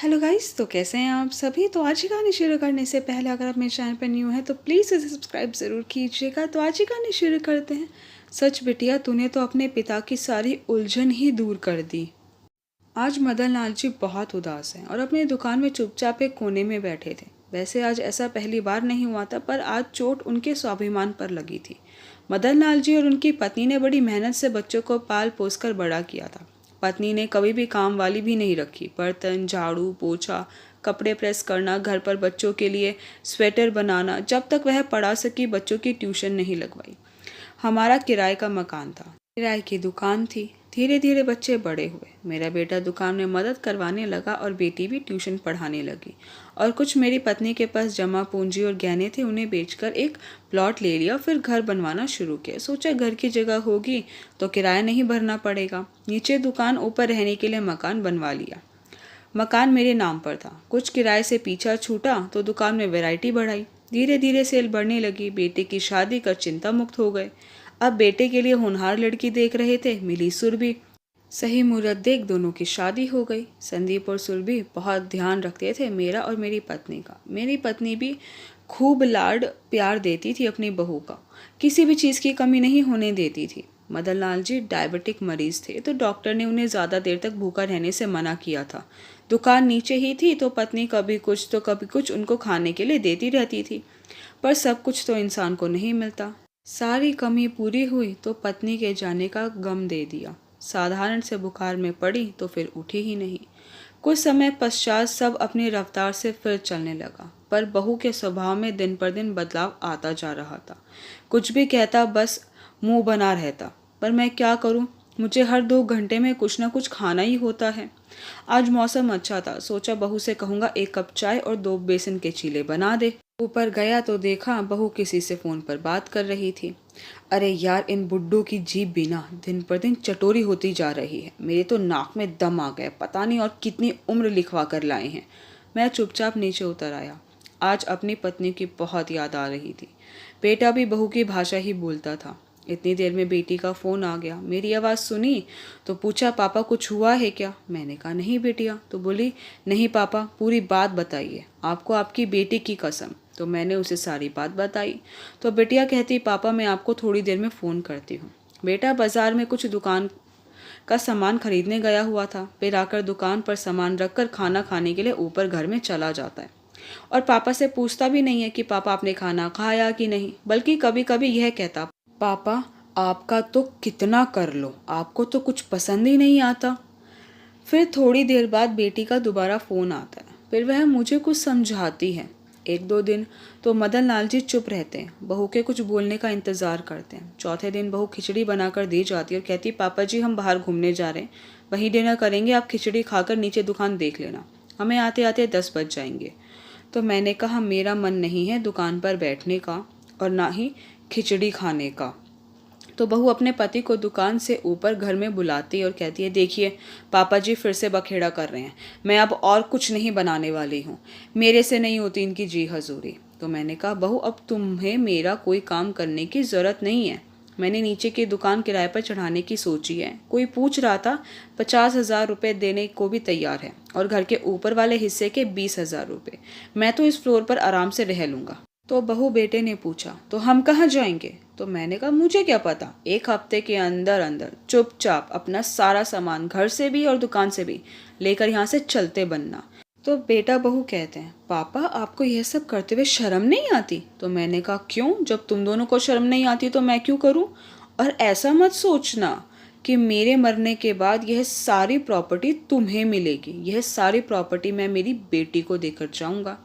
Hello guys, तो कैसे हैं आप सभी। तो आज की कहानी शुरू करने से पहले अगर आप मेरे चैनल पर न्यू हैं तो प्लीज़ इसे सब्सक्राइब ज़रूर कीजिएगा। तो आज की कहानी शुरू करते हैं। सच बिटिया, तूने तो अपने पिता की सारी उलझन ही दूर कर दी। आज मदन लाल जी बहुत उदास हैं और अपनी दुकान में चुपचाप एक कोने में बैठे थे। वैसे आज ऐसा पहली बार नहीं हुआ था, पर आज चोट उनके स्वाभिमान पर लगी थी। मदन लाल जी और उनकी पत्नी ने बड़ी मेहनत से बच्चों को पाल पोस कर बड़ा किया था। पत्नी ने कभी भी काम वाली भी नहीं रखी। बर्तन, झाड़ू, पोछा, कपड़े प्रेस करना, घर पर बच्चों के लिए स्वेटर बनाना, जब तक वह पढ़ा सकी बच्चों की ट्यूशन नहीं लगवाई। हमारा किराए का मकान था, किराए की दुकान थी। धीरे धीरे बच्चे बड़े हुए। मेरा बेटा दुकान में मदद करवाने लगा और बेटी भी ट्यूशन पढ़ाने लगी। और कुछ मेरी पत्नी के पास जमा पूंजी और गहने थे, उन्हें बेचकर एक प्लॉट ले लिया। फिर घर बनवाना शुरू किया। सोचा घर की जगह होगी तो किराया नहीं भरना पड़ेगा। नीचे दुकान, ऊपर रहने के लिए मकान बनवा लिया। मकान मेरे नाम पर था। कुछ किराए से पीछा छूटा तो दुकान में वैरायटी बढ़ाई। धीरे धीरे सेल बढ़ने लगी। बेटे की शादी कर चिंता मुक्त हो गए। अब बेटे के लिए होनहार लड़की देख रहे थे, मिली सुरभि। सही मुहूर्त देख दोनों की शादी हो गई। संदीप और सुरभि बहुत ध्यान रखते थे मेरा और मेरी पत्नी का। मेरी पत्नी भी खूब लाड प्यार देती थी अपनी बहू का। किसी भी चीज़ की कमी नहीं होने देती थी। मदन लाल जी डायबिटिक मरीज थे, तो डॉक्टर ने उन्हें ज़्यादा देर तक भूखा रहने से मना किया था। दुकान नीचे ही थी, तो पत्नी कभी कुछ तो कभी कुछ उनको खाने के लिए देती रहती थी। पर सब कुछ तो इंसान को नहीं मिलता। सारी कमी पूरी हुई तो पत्नी के जाने का गम दे दिया। साधारण से बुखार में पड़ी तो फिर उठी ही नहीं। कुछ समय पश्चात सब अपनी रफ्तार से फिर चलने लगा, पर बहू के स्वभाव में दिन पर दिन बदलाव आता जा रहा था। कुछ भी कहता बस मुंह बना रहता। पर मैं क्या करूं, मुझे हर 2 घंटे में कुछ ना कुछ खाना ही होता है। आज मौसम अच्छा था, सोचा बहू से कहूँगा 1 कप चाय और 2 बेसन के चीले बना दे। ऊपर गया तो देखा बहू किसी से फ़ोन पर बात कर रही थी। अरे यार, इन बुड्ढों की जीभ भी ना दिन पर दिन चटोरी होती जा रही है। मेरे तो नाक में दम आ गया, पता नहीं और कितनी उम्र लिखवा कर लाए हैं। मैं चुपचाप नीचे उतर आया। आज अपनी पत्नी की बहुत याद आ रही थी। बेटा भी बहू की भाषा ही बोलता था। इतनी देर में बेटी का फ़ोन आ गया। मेरी आवाज़ सुनी तो पूछा, पापा कुछ हुआ है क्या। मैंने कहा नहीं बेटिया। तो बोली, नहीं पापा, पूरी बात बताइए, आपको आपकी बेटी की कसम। तो मैंने उसे सारी बात बताई। तो बिटिया कहती, पापा मैं आपको थोड़ी देर में फ़ोन करती हूँ। बेटा बाज़ार में कुछ दुकान का सामान खरीदने गया हुआ था। फिर आकर दुकान पर सामान रखकर खाना खाने के लिए ऊपर घर में चला जाता है। और पापा से पूछता भी नहीं है कि पापा आपने खाना खाया कि नहीं, बल्कि कभी कभी यह कहता, पापा आपका तो कितना कर लो, आपको तो कुछ पसंद ही नहीं आता। फिर थोड़ी देर बाद बेटी का दोबारा फ़ोन आता है। फिर वह मुझे कुछ समझाती है। 1-2 दिन तो मदन लाल जी चुप रहते हैं, बहू के कुछ बोलने का इंतज़ार करते हैं। चौथे दिन बहू खिचड़ी बनाकर दे जाती है और कहती, पापा जी हम बाहर घूमने जा रहे हैं, वहीं डिनर करेंगे, आप खिचड़ी खाकर नीचे दुकान देख लेना, हमें आते आते 10 बज जाएंगे। तो मैंने कहा मेरा मन नहीं है दुकान पर बैठने का और ना ही खिचड़ी खाने का। तो बहू अपने पति को दुकान से ऊपर घर में बुलाती है और कहती है, देखिए पापा जी फिर से बखेड़ा कर रहे हैं, मैं अब और कुछ नहीं बनाने वाली हूँ, मेरे से नहीं होती इनकी जी हजूरी। तो मैंने कहा बहू अब तुम्हें मेरा कोई काम करने की ज़रूरत नहीं है। मैंने नीचे की दुकान किराए पर चढ़ाने की सोची है। कोई पूछ रहा था 50,000 रुपये देने को भी तैयार है और घर के ऊपर वाले हिस्से के 20,000 रुपये। मैं तो इस फ्लोर पर आराम से रह लूँगा। तो बहू बेटे ने पूछा, तो हम कहाँ जाएंगे। तो मैंने कहा मुझे क्या पता, 1 हफ्ते के अंदर अंदर चुपचाप अपना सारा सामान घर से भी और दुकान से भी लेकर यहाँ से चलते बनना। तो बेटा बहू कहते हैं, पापा आपको यह सब करते हुए शर्म नहीं आती। तो मैंने कहा क्यों, जब तुम दोनों को शर्म नहीं आती तो मैं क्यों करूँ। और ऐसा मत सोचना कि मेरे मरने के बाद यह सारी प्रॉपर्टी तुम्हें मिलेगी। यह सारी प्रॉपर्टी मैं मेरी बेटी को देकर जाऊँगा।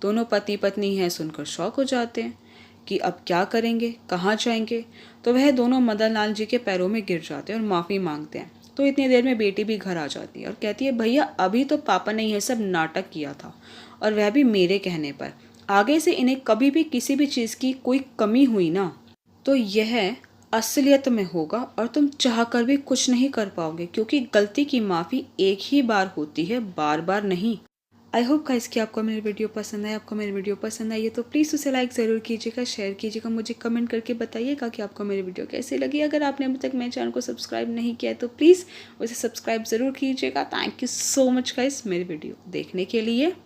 दोनों पति पत्नी हैं, सुनकर शौक हो जाते हैं कि अब क्या करेंगे, कहाँ जाएंगे। तो वह दोनों मदन लाल जी के पैरों में गिर जाते हैं और माफ़ी मांगते हैं। तो इतनी देर में बेटी भी घर आ जाती है और कहती है, भैया अभी तो पापा ने यह सब नाटक किया था, और वह भी मेरे कहने पर। आगे से इन्हें कभी भी किसी भी चीज़ की कोई कमी हुई ना, तो यह असलियत में होगा और तुम चाह कर भी कुछ नहीं कर पाओगे, क्योंकि गलती की माफ़ी एक ही बार होती है, बार बार नहीं। आई होप गाइस कि आपको मेरी वीडियो पसंद आए। आपको मेरी वीडियो पसंद आई है तो प्लीज़ उसे लाइक ज़रूर कीजिएगा, शेयर कीजिएगा, मुझे कमेंट करके बताइएगा कि आपको मेरी वीडियो कैसी लगी। अगर आपने अभी तक मेरे चैनल को सब्सक्राइब नहीं किया है तो प्लीज़ उसे सब्सक्राइब ज़रूर कीजिएगा। Thank you so much guys मेरी वीडियो देखने के लिए।